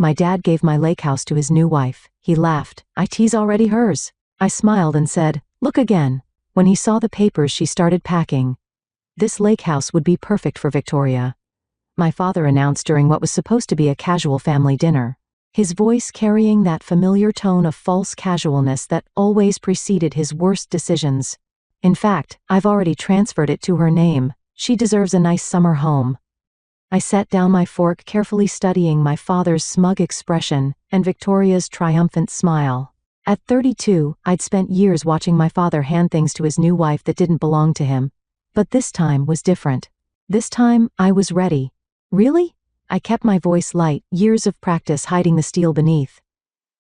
My dad gave my lake house to his new wife. He laughed. It's already hers. I smiled and said, look again. When he saw the papers, she started packing. This lake house would be perfect for Victoria, my father announced during what was supposed to be a casual family dinner, his voice carrying that familiar tone of false casualness that always preceded his worst decisions. In fact, I've already transferred it to her name. She deserves a nice summer home. I set down my fork, carefully studying my father's smug expression and Victoria's triumphant smile. At 32, I'd spent years watching my father hand things to his new wife that didn't belong to him. But this time was different. This time, I was ready. Really? I kept my voice light, years of practice hiding the steel beneath.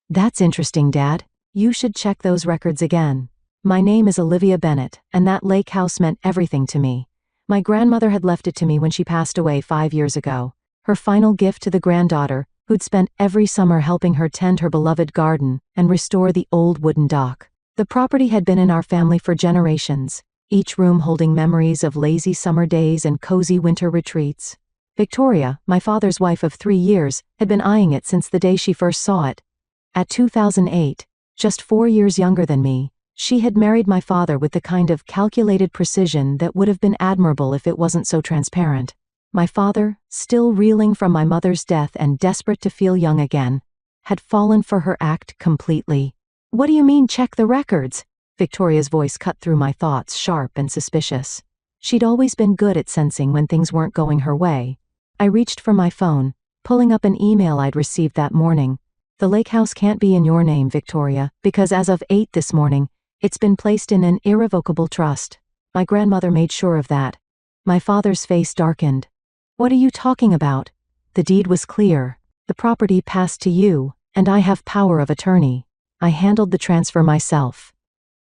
That's interesting, Dad. You should check those records again. My name is Olivia Bennett, and that lake house meant everything to me. My grandmother had left it to me when she passed away 5 years ago. Her final gift to the granddaughter, who'd spent every summer helping her tend her beloved garden and restore the old wooden dock. The property had been in our family for generations, each room holding memories of lazy summer days and cozy winter retreats. Victoria, my father's wife of 3 years, had been eyeing it since the day she first saw it. At 2008, just 4 years younger than me, she had married my father with the kind of calculated precision that would have been admirable if it wasn't so transparent. My father, still reeling from my mother's death and desperate to feel young again, had fallen for her act completely. What do you mean, check the records? Victoria's voice cut through my thoughts, sharp and suspicious. She'd always been good at sensing when things weren't going her way. I reached for my phone, pulling up an email I'd received that morning. The lake house can't be in your name, Victoria, because as of 8 this morning, it's been placed in an irrevocable trust. My grandmother made sure of that. My father's face darkened. What are you talking about? The deed was clear. The property passed to you, and I have power of attorney. I handled the transfer myself.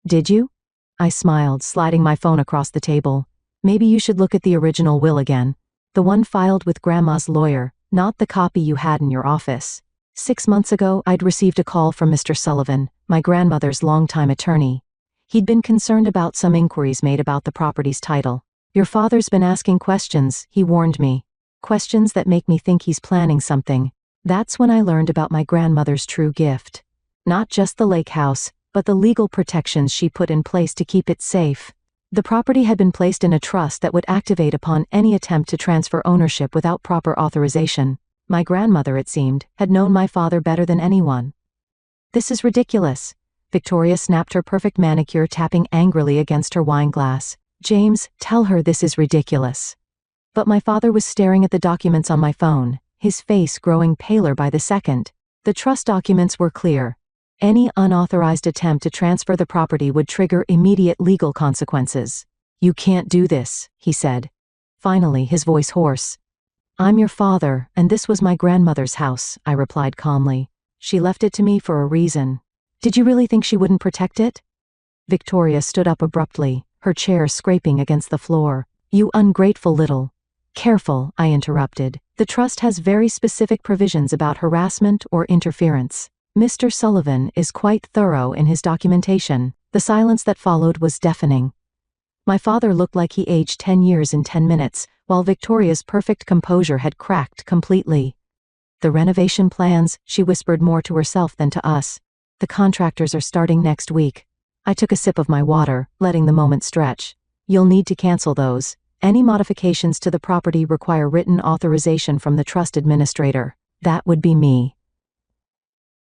Did you? I smiled, sliding my phone across the table. Maybe you should look at the original will again. The one filed with Grandma's lawyer, not the copy you had in your office. 6 months ago, I'd received a call from Mr. Sullivan, my grandmother's longtime attorney. He'd been concerned about some inquiries made about the property's title. Your father's been asking questions, he warned me. Questions that make me think he's planning something. That's when I learned about my grandmother's true gift. Not just the lake house, but the legal protections she put in place to keep it safe. The property had been placed in a trust that would activate upon any attempt to transfer ownership without proper authorization. My grandmother, it seemed, had known my father better than anyone. This is ridiculous. Victoria snapped her perfect manicure, tapping angrily against her wine glass. James, tell her this is ridiculous. But my father was staring at the documents on my phone, his face growing paler by the second. The trust documents were clear. Any unauthorized attempt to transfer the property would trigger immediate legal consequences. You can't do this, he said. Finally, his voice hoarse. I'm your father, and this was my grandmother's house, I replied calmly. She left it to me for a reason. Did you really think she wouldn't protect it? Victoria stood up abruptly, her chair scraping against the floor. You ungrateful little. Careful, I interrupted. The trust has very specific provisions about harassment or interference. Mr. Sullivan is quite thorough in his documentation. The silence that followed was deafening. My father looked like he aged 10 years in 10 minutes, while Victoria's perfect composure had cracked completely. The renovation plans, she whispered more to herself than to us. The contractors are starting next week. I took a sip of my water, letting the moment stretch. You'll need to cancel those. Any modifications to the property require written authorization from the trust administrator. That would be me.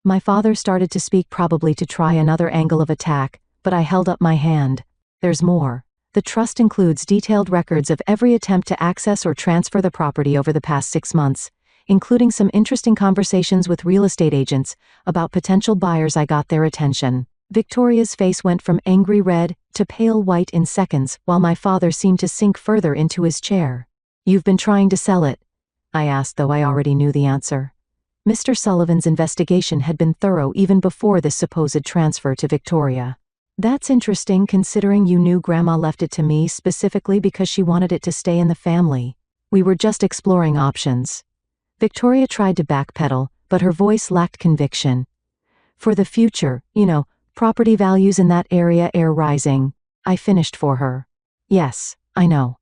My father started to speak, probably to try another angle of attack, but I held up my hand. There's more. The trust includes detailed records of every attempt to access or transfer the property over the past 6 months, including some interesting conversations with real estate agents about potential buyers. I got their attention. Victoria's face went from angry red to pale white in seconds, while my father seemed to sink further into his chair. You've been trying to sell it? I asked, though I already knew the answer. Mr. Sullivan's investigation had been thorough even before this supposed transfer to Victoria. That's interesting, considering you knew Grandma left it to me specifically because she wanted it to stay in the family. We were just exploring options. Victoria tried to backpedal, but her voice lacked conviction. For the future, property values in that area are rising. I finished for her. Yes, I know.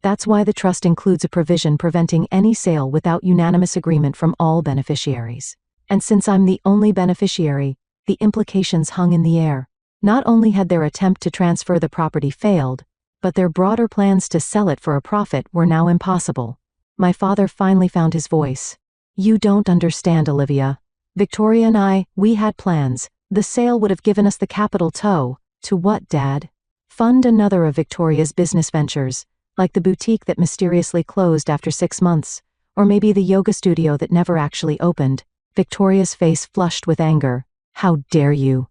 That's why the trust includes a provision preventing any sale without unanimous agreement from all beneficiaries. And since I'm the only beneficiary, the implications hung in the air. Not only had their attempt to transfer the property failed, but their broader plans to sell it for a profit were now impossible. My father finally found his voice. "You don't understand, Olivia. Victoria and we had plans. The sale would have given us the capital to what, Dad? Fund another of Victoria's business ventures, like the boutique that mysteriously closed after 6 months, or maybe the yoga studio that never actually opened." Victoria's face flushed with anger. "How dare you?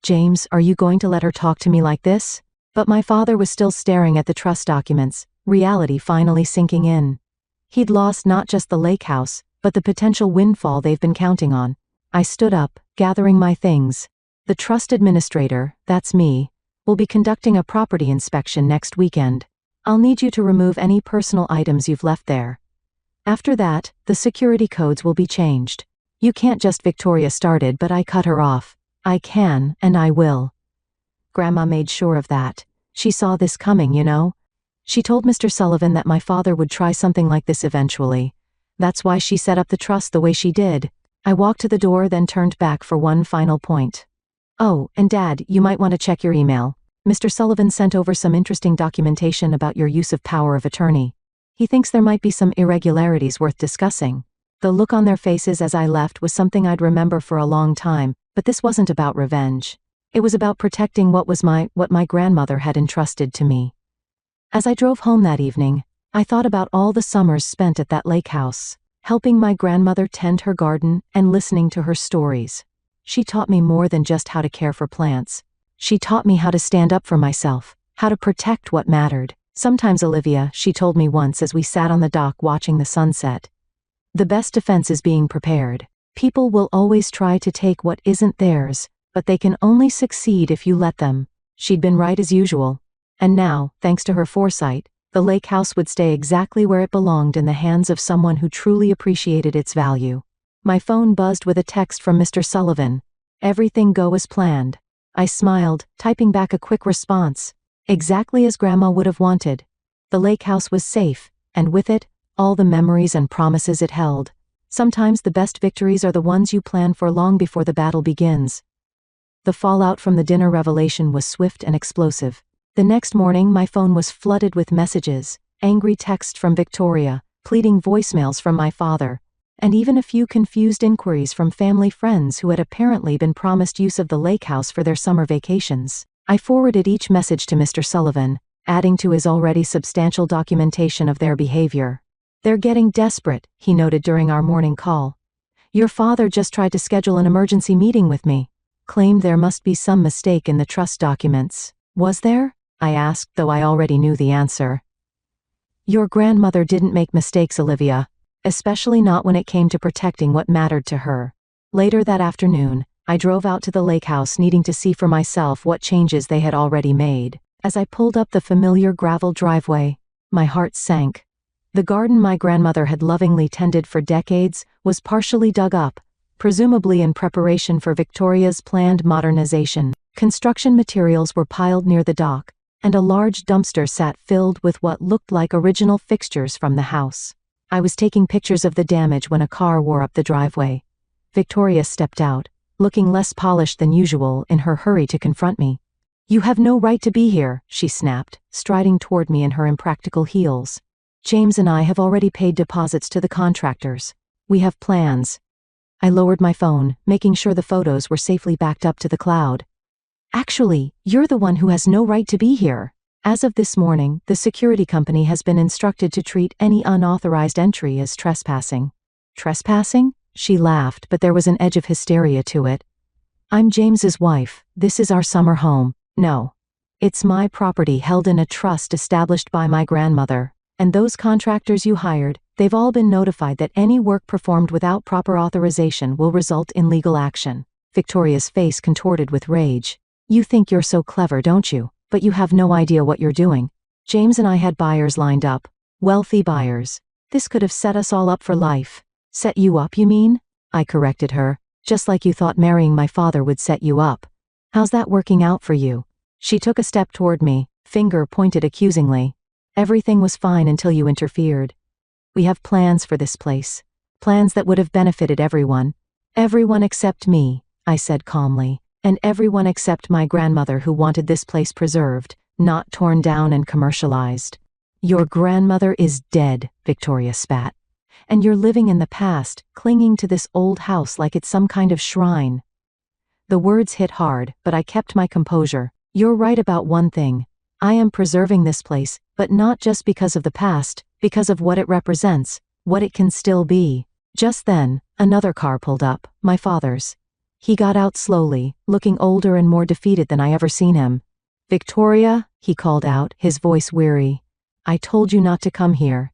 James, are you going to let her talk to me like this?" But my father was still staring at the trust documents, reality finally sinking in. He'd lost not just the lake house, but the potential windfall they've been counting on. I stood up, gathering my things. "The trust administrator, that's me, will be conducting a property inspection next weekend. I'll need you to remove any personal items you've left there. After that, the security codes will be changed. You can't just." Victoria started, but I cut her off. "I can, and I will. Grandma made sure of that. She saw this coming, you know. She told Mr. Sullivan that my father would try something like this eventually. That's why she set up the trust the way she did." I walked to the door, then turned back for one final point. "Oh, and Dad, you might want to check your email. Mr. Sullivan sent over some interesting documentation about your use of power of attorney. He thinks there might be some irregularities worth discussing." The look on their faces as I left was something I'd remember for a long time, but this wasn't about revenge. It was about protecting what my grandmother had entrusted to me. As I drove home that evening, I thought about all the summers spent at that lake house, helping my grandmother tend her garden and listening to her stories. She taught me more than just how to care for plants. She taught me how to stand up for myself, how to protect what mattered. "Sometimes, Olivia," she told me once as we sat on the dock watching the sunset, "the best defense is being prepared. People will always try to take what isn't theirs, but they can only succeed if you let them." She'd been right as usual. And now, thanks to her foresight, the lake house would stay exactly where it belonged, in the hands of someone who truly appreciated its value. My phone buzzed with a text from Mr. Sullivan. "Everything go as planned." I smiled, typing back a quick response. Exactly as Grandma would have wanted. The lake house was safe, and with it, all the memories and promises it held. Sometimes the best victories are the ones you plan for long before the battle begins. The fallout from the dinner revelation was swift and explosive. The next morning my phone was flooded with messages, angry texts from Victoria, pleading voicemails from my father, and even a few confused inquiries from family friends who had apparently been promised use of the lake house for their summer vacations. I forwarded each message to Mr. Sullivan, adding to his already substantial documentation of their behavior. "They're getting desperate," he noted during our morning call. "Your father just tried to schedule an emergency meeting with me. Claimed there must be some mistake in the trust documents." "Was there?" I asked, though I already knew the answer. "Your grandmother didn't make mistakes, Olivia. Especially not when it came to protecting what mattered to her." Later that afternoon, I drove out to the lake house, needing to see for myself what changes they had already made. As I pulled up the familiar gravel driveway, my heart sank. The garden my grandmother had lovingly tended for decades was partially dug up, presumably in preparation for Victoria's planned modernization. Construction materials were piled near the dock, and a large dumpster sat filled with what looked like original fixtures from the house. I was taking pictures of the damage when a car wore up the driveway. Victoria stepped out, looking less polished than usual in her hurry to confront me. "You have no right to be here," she snapped, striding toward me in her impractical heels. "James and I have already paid deposits to the contractors. We have plans." I lowered my phone, making sure the photos were safely backed up to the cloud. "Actually, you're the one who has no right to be here. As of this morning, the security company has been instructed to treat any unauthorized entry as trespassing." "Trespassing?" She laughed, but there was an edge of hysteria to it. "I'm James's wife. This is our summer home. No. It's my property held in a trust established by my grandmother. And those contractors you hired, they've all been notified that any work performed without proper authorization will result in legal action." Victoria's face contorted with rage. "You think you're so clever, don't you? But you have no idea what you're doing. James and I had buyers lined up. Wealthy buyers. This could have set us all up for life." "Set you up, you mean?" I corrected her. "Just like you thought marrying my father would set you up. How's that working out for you?" She took a step toward me, finger pointed accusingly. "Everything was fine until you interfered. We have plans for this place. Plans that would have benefited everyone. Everyone except me, I said calmly, and everyone except my grandmother who wanted this place preserved, not torn down and commercialized. Your grandmother is dead, Victoria spat. And you're living in the past, clinging to this old house like it's some kind of shrine. The words hit hard, but I kept my composure. You're right about one thing. I am preserving this place, but not just because of the past, because of what it represents, what it can still be. Just then, another car pulled up, my father's. He got out slowly, looking older and more defeated than I ever seen him. Victoria, he called out, his voice weary. I told you not to come here.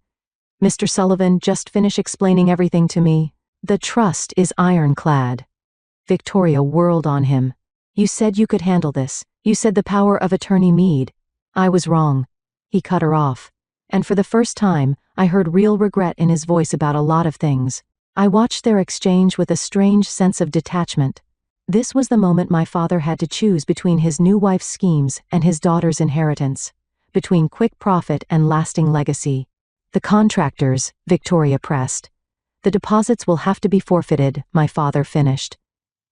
Mr. Sullivan, just finish explaining everything to me. The trust is ironclad. Victoria whirled on him. You said you could handle this. You said the power of attorney Mead. I was wrong. He cut her off. And for the first time, I heard real regret in his voice about a lot of things. I watched their exchange with a strange sense of detachment. This was the moment my father had to choose between his new wife's schemes and his daughter's inheritance. Between quick profit and lasting legacy. The contractors, Victoria pressed. The deposits will have to be forfeited, my father finished.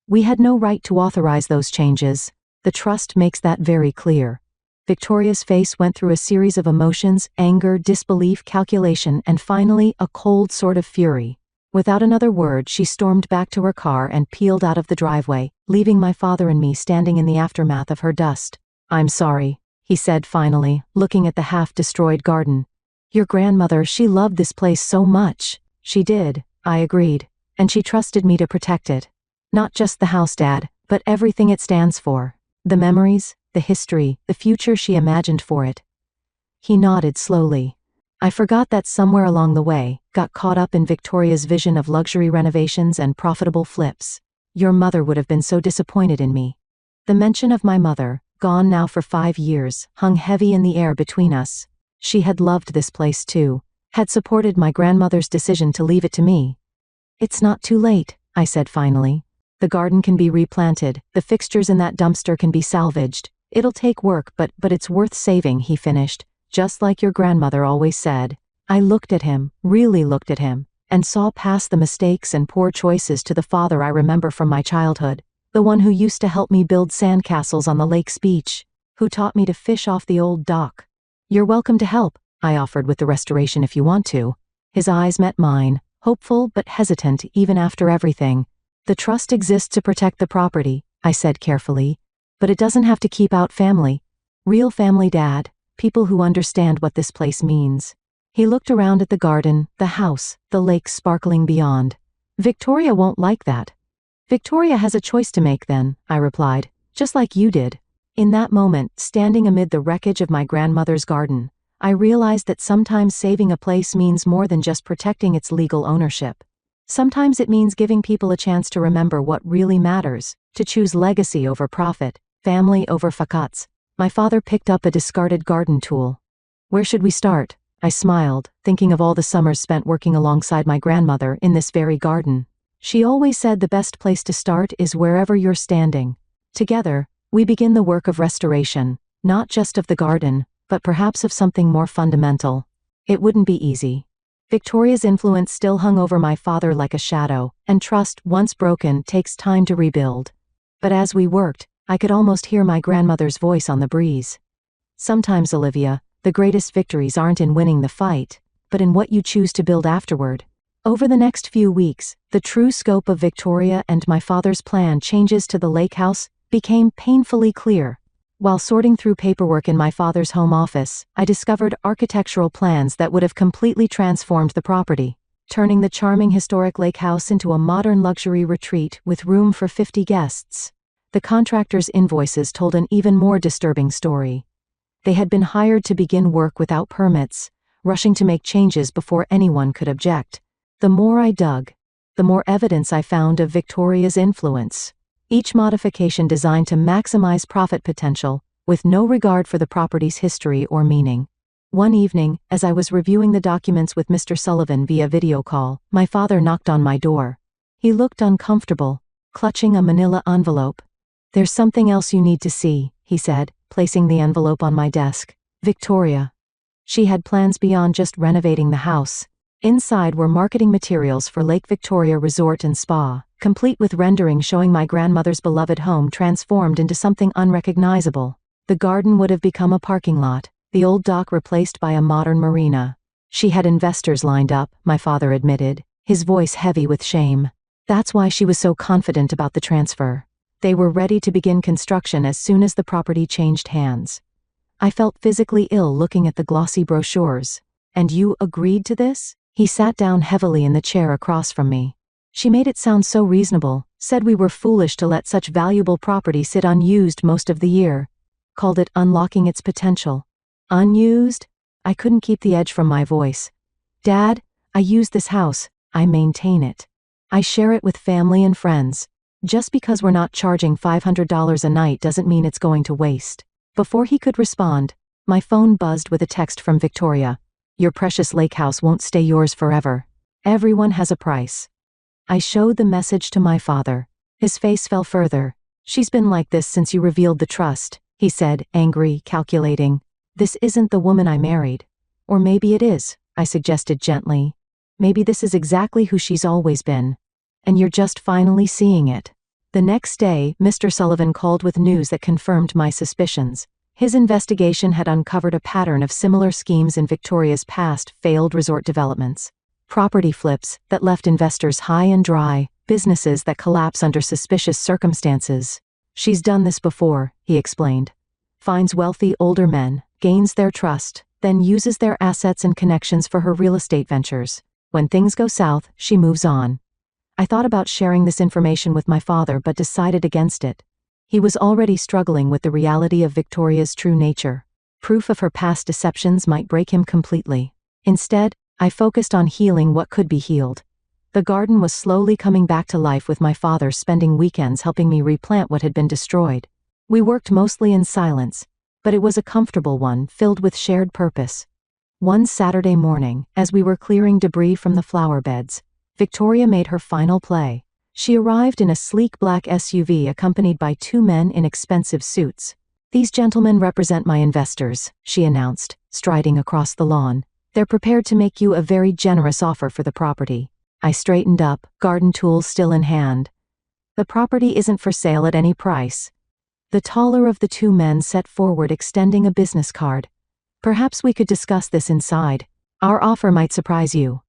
We had no right to authorize those changes. The trust makes that very clear. Victoria's face went through a series of emotions, anger, disbelief, calculation, and finally, a cold sort of fury. Without another word, she stormed back to her car and peeled out of the driveway, leaving my father and me standing in the aftermath of her dust. I'm sorry, he said finally, looking at the half-destroyed garden. Your grandmother, she loved this place so much. She did, I agreed. And she trusted me to protect it. Not just the house, Dad, but everything it stands for. The memories, the history, the future she imagined for it. He nodded slowly. I forgot that somewhere along the way, got caught up in Victoria's vision of luxury renovations and profitable flips. Your mother would have been so disappointed in me. The mention of my mother, gone now for 5 years, hung heavy in the air between us. She had loved this place too, had supported my grandmother's decision to leave it to me. It's not too late, I said finally. The garden can be replanted, the fixtures in that dumpster can be salvaged. It'll take work, but it's worth saving, he finished, just like your grandmother always said. I looked at him, really looked at him, and saw past the mistakes and poor choices to the father I remember from my childhood, the one who used to help me build sandcastles on the lake's beach, who taught me to fish off the old dock. You're welcome to help, I offered with the restoration if you want to. His eyes met mine, hopeful but hesitant even after everything. The trust exists to protect the property, I said carefully, but it doesn't have to keep out family. Real family, Dad, people who understand what this place means. He looked around at the garden, the house, the lake sparkling beyond. Victoria won't like that. Victoria has a choice to make then, I replied, just like you did. In that moment, standing amid the wreckage of my grandmother's garden, I realized that sometimes saving a place means more than just protecting its legal ownership. Sometimes it means giving people a chance to remember what really matters, to choose legacy over profit, family over facades. My father picked up a discarded garden tool. Where should we start? I smiled, thinking of all the summers spent working alongside my grandmother in this very garden. She always said the best place to start is wherever you're standing. Together, we begin the work of restoration, not just of the garden, but perhaps of something more fundamental. It wouldn't be easy. Victoria's influence still hung over my father like a shadow, and trust, once broken, takes time to rebuild. But as we worked, I could almost hear my grandmother's voice on the breeze. Sometimes, Olivia, the greatest victories aren't in winning the fight, but in what you choose to build afterward. Over the next few weeks, the true scope of Victoria and my father's plan changes to the lake house became painfully clear. While sorting through paperwork in my father's home office, I discovered architectural plans that would have completely transformed the property, turning the charming historic lake house into a modern luxury retreat with room for 50 guests. The contractor's invoices told an even more disturbing story. They had been hired to begin work without permits, rushing to make changes before anyone could object. The more I dug, the more evidence I found of Victoria's influence. Each modification designed to maximize profit potential, with no regard for the property's history or meaning. One evening, as I was reviewing the documents with Mr. Sullivan via video call, my father knocked on my door. He looked uncomfortable, clutching a manila envelope. There's something else you need to see, he said, placing the envelope on my desk. Victoria. She had plans beyond just renovating the house. Inside were marketing materials for Lake Victoria Resort and Spa, complete with renderings showing my grandmother's beloved home transformed into something unrecognizable. The garden would have become a parking lot, the old dock replaced by a modern marina. She had investors lined up, my father admitted, his voice heavy with shame. That's why she was so confident about the transfer. They were ready to begin construction as soon as the property changed hands. I felt physically ill looking at the glossy brochures. And you agreed to this? He sat down heavily in the chair across from me. She made it sound so reasonable, said we were foolish to let such valuable property sit unused most of the year. Called it unlocking its potential. Unused? I couldn't keep the edge from my voice. Dad, I use this house, I maintain it. I share it with family and friends. Just because we're not charging $500 a night doesn't mean it's going to waste. Before he could respond, my phone buzzed with a text from Victoria. Your precious lake house won't stay yours forever. Everyone has a price. I showed the message to my father. His face fell further. She's been like this since you revealed the trust, he said, angry, calculating. This isn't the woman I married. Or maybe it is, I suggested gently. Maybe this is exactly who she's always been. And you're just finally seeing it. The next day, Mr. Sullivan called with news that confirmed my suspicions. His investigation had uncovered a pattern of similar schemes in Victoria's past failed resort developments. Property flips that left investors high and dry, businesses that collapse under suspicious circumstances. She's done this before, he explained. Finds wealthy older men, gains their trust, then uses their assets and connections for her real estate ventures. When things go south, she moves on. I thought about sharing this information with my father but decided against it. He was already struggling with the reality of Victoria's true nature. Proof of her past deceptions might break him completely. Instead, I focused on healing what could be healed. The garden was slowly coming back to life with my father spending weekends helping me replant what had been destroyed. We worked mostly in silence, but it was a comfortable one filled with shared purpose. One Saturday morning, as we were clearing debris from the flower beds, Victoria made her final play. She arrived in a sleek black SUV accompanied by two men in expensive suits. These gentlemen represent my investors, she announced, striding across the lawn. They're prepared to make you a very generous offer for the property. I straightened up, garden tools still in hand. The property isn't for sale at any price. The taller of the two men set forward extending a business card. Perhaps we could discuss this inside. Our offer might surprise you.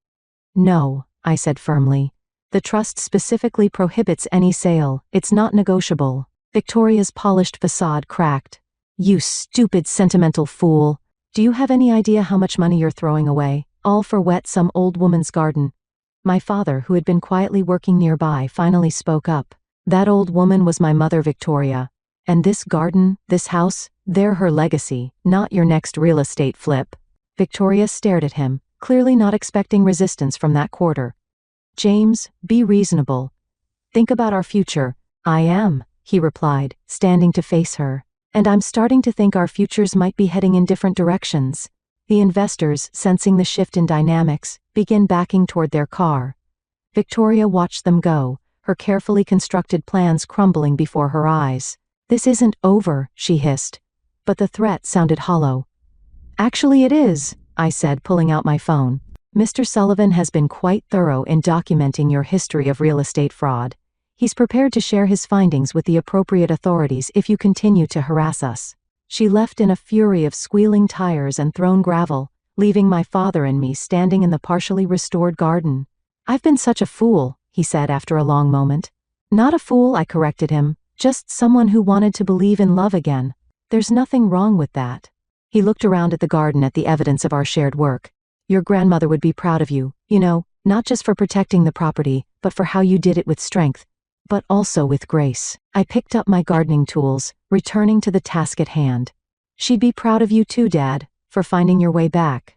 No, I said firmly. The trust specifically prohibits any sale, it's not negotiable. Victoria's polished facade cracked. You stupid sentimental fool. Do you have any idea how much money you're throwing away, all for some old woman's garden? My father, who had been quietly working nearby, finally spoke up. That old woman was my mother Victoria. And this garden, this house, they're her legacy, not your next real estate flip. Victoria stared at him, clearly not expecting resistance from that quarter. James, be reasonable. Think about our future. I am, he replied, standing to face her. And I'm starting to think our futures might be heading in different directions. The investors, sensing the shift in dynamics, began backing toward their car. Victoria watched them go, her carefully constructed plans crumbling before her eyes. This isn't over, she hissed. But the threat sounded hollow. Actually it is, I said, pulling out my phone. Mr. Sullivan has been quite thorough in documenting your history of real estate fraud. He's prepared to share his findings with the appropriate authorities if you continue to harass us. She left in a fury of squealing tires and thrown gravel, leaving my father and me standing in the partially restored garden. I've been such a fool, he said after a long moment. Not a fool, I corrected him, just someone who wanted to believe in love again. There's nothing wrong with that. He looked around at the garden at the evidence of our shared work. Your grandmother would be proud of you, not just for protecting the property, but for how you did it with strength, but also with grace. I picked up my gardening tools, returning to the task at hand. She'd be proud of you too, Dad, for finding your way back.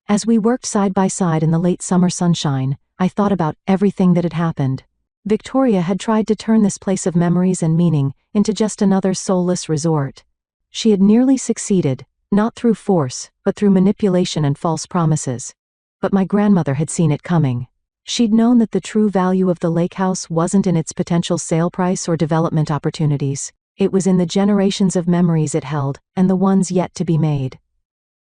As we worked side by side in the late summer sunshine, I thought about everything that had happened. Victoria had tried to turn this place of memories and meaning into just another soulless resort. She had nearly succeeded, not through force, but through manipulation and false promises. But my grandmother had seen it coming. She'd known that the true value of the lake house wasn't in its potential sale price or development opportunities. It was in the generations of memories it held, and the ones yet to be made.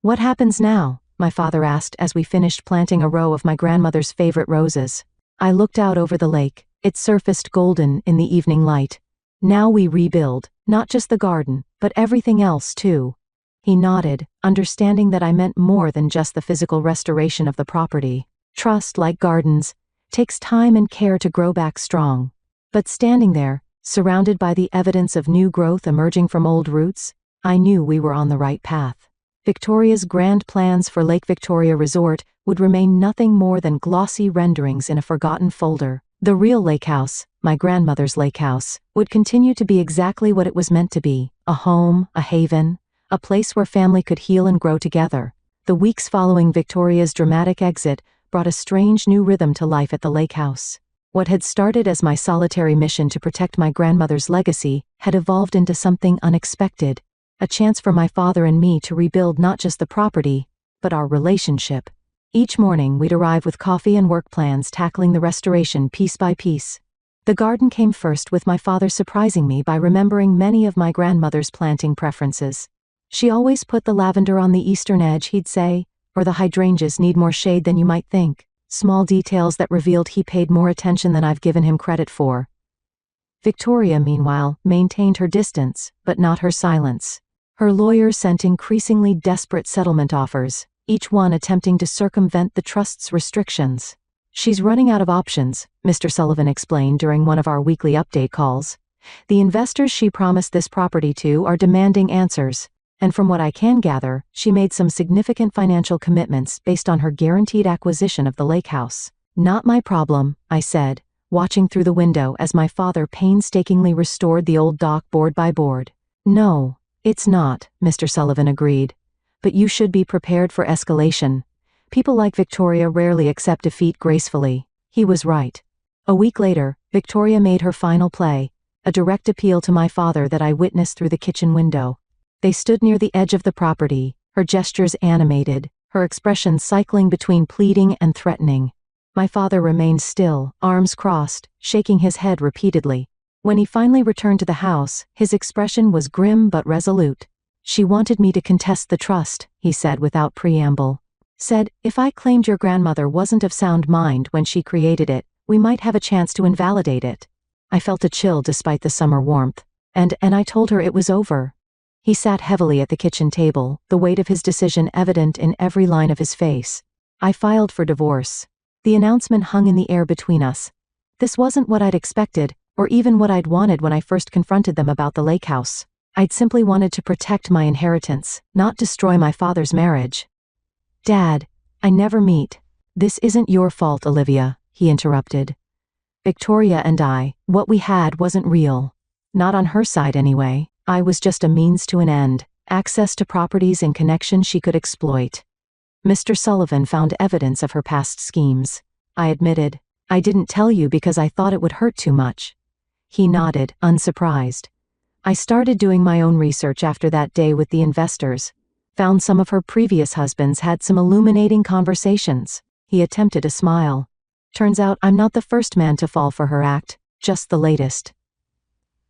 What happens now? My father asked as we finished planting a row of my grandmother's favorite roses. I looked out over the lake, It surfaced golden in the evening light. Now we rebuild, not just the garden, but everything else too. He nodded, understanding that I meant more than just the physical restoration of the property. Trust, like gardens, takes time and care to grow back strong. But standing there, surrounded by the evidence of new growth emerging from old roots, I knew we were on the right path. Victoria's grand plans for Lake Victoria Resort would remain nothing more than glossy renderings in a forgotten folder. The real lake house, my grandmother's lake house, would continue to be exactly what it was meant to be: a home, a haven, a place where family could heal and grow together. The weeks following Victoria's dramatic exit brought a strange new rhythm to life at the lake house. What had started as my solitary mission to protect my grandmother's legacy had evolved into something unexpected, a chance for my father and me to rebuild not just the property, but our relationship. Each morning we'd arrive with coffee and work plans, tackling the restoration piece by piece. The garden came first, with my father surprising me by remembering many of my grandmother's planting preferences. She always put the lavender on the eastern edge, he'd say, or the hydrangeas need more shade than you might think. Small details that revealed he paid more attention than I've given him credit for. Victoria, meanwhile, maintained her distance, but not her silence. Her lawyers sent increasingly desperate settlement offers, each one attempting to circumvent the trust's restrictions. "She's running out of options," Mr. Sullivan explained during one of our weekly update calls. "The investors she promised this property to are demanding answers, and from what I can gather, she made some significant financial commitments based on her guaranteed acquisition of the lake house." "Not my problem," I said, watching through the window as my father painstakingly restored the old dock board by board. "No, it's not," Mr. Sullivan agreed. "But you should be prepared for escalation. People like Victoria rarely accept defeat gracefully." He was right. A week later, Victoria made her final play, a direct appeal to my father that I witnessed through the kitchen window. They stood near the edge of the property, her gestures animated, her expression cycling between pleading and threatening. My father remained still, arms crossed, shaking his head repeatedly. When he finally returned to the house, his expression was grim but resolute. "She wanted me to contest the trust," he said without preamble. "Said, if I claimed your grandmother wasn't of sound mind when she created it, we might have a chance to invalidate it." I felt a chill despite the summer warmth. And I told her it was over." He sat heavily at the kitchen table, the weight of his decision evident in every line of his face. "I filed for divorce." The announcement hung in the air between us. This wasn't what I'd expected, or even what I'd wanted when I first confronted them about the lake house. I'd simply wanted to protect my inheritance, not destroy my father's marriage. "Dad, I never meet." "This isn't your fault, Olivia," he interrupted. "Victoria and what we had wasn't real. Not on her side anyway. I was just a means to an end, access to properties and connections she could exploit." Mr. Sullivan found evidence of her past schemes. I admitted, "I didn't tell you because I thought it would hurt too much." He nodded, unsurprised. "I started doing my own research after that day with the investors. Found some of her previous husbands had some illuminating conversations." He attempted a smile. "Turns out I'm not the first man to fall for her act, just the latest."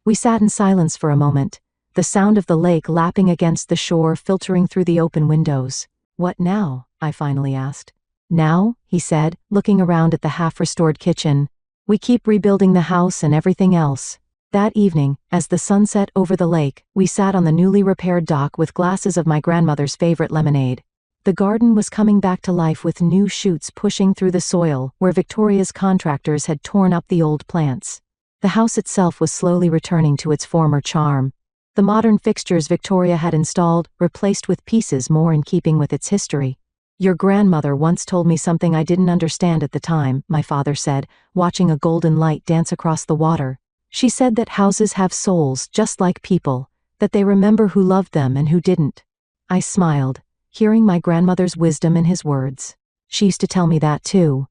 We sat in silence for a moment, the sound of the lake lapping against the shore filtering through the open windows. "What now?" I finally asked. "Now," he said, looking around at the half-restored kitchen, "we keep rebuilding the house and everything else." That evening, as the sun set over the lake, we sat on the newly repaired dock with glasses of my grandmother's favorite lemonade. The garden was coming back to life with new shoots pushing through the soil where Victoria's contractors had torn up the old plants. The house itself was slowly returning to its former charm. The modern fixtures Victoria had installed, replaced with pieces more in keeping with its history. "Your grandmother once told me something I didn't understand at the time," my father said, watching a golden light dance across the water. "She said that houses have souls just like people, that they remember who loved them and who didn't." I smiled, hearing my grandmother's wisdom in his words. She used to tell me that too.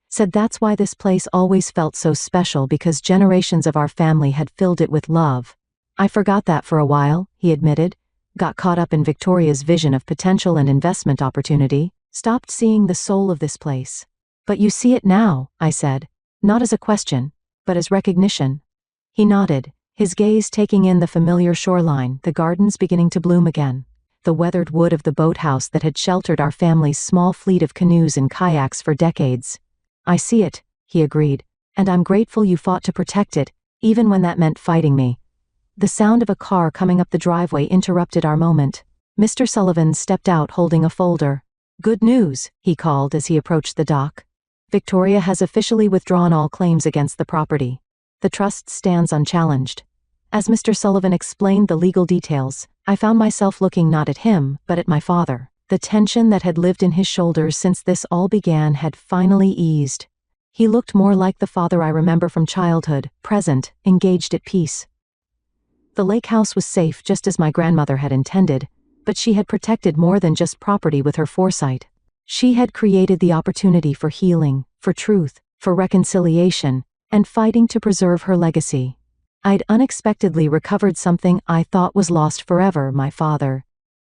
Said that's why this place always felt so special, because generations of our family had filled it with love. "I forgot that for a while," he admitted. "Got caught up in Victoria's vision of potential and investment opportunity. Stopped seeing the soul of this place." "But you see it now," I said. "Not as a question, but as recognition." He nodded, his gaze taking in the familiar shoreline, the gardens beginning to bloom again, the weathered wood of the boathouse that had sheltered our family's small fleet of canoes and kayaks for decades. "I see it," he agreed, And I'm grateful you fought to protect it, even when that meant fighting me." The sound of a car coming up the driveway interrupted our moment. Mr. Sullivan stepped out holding a folder. "Good news," he called as he approached the dock. "Victoria has officially withdrawn all claims against the property. The trust stands unchallenged." As Mr. Sullivan explained the legal details, I found myself looking not at him, but at my father. The tension that had lived in his shoulders since this all began had finally eased. He looked more like the father I remember from childhood, present, engaged at peace. The lake house was safe just as my grandmother had intended, but she had protected more than just property with her foresight. She had created the opportunity for healing, for truth, for reconciliation, and fighting to preserve her legacy. I'd unexpectedly recovered something I thought was lost forever, my father.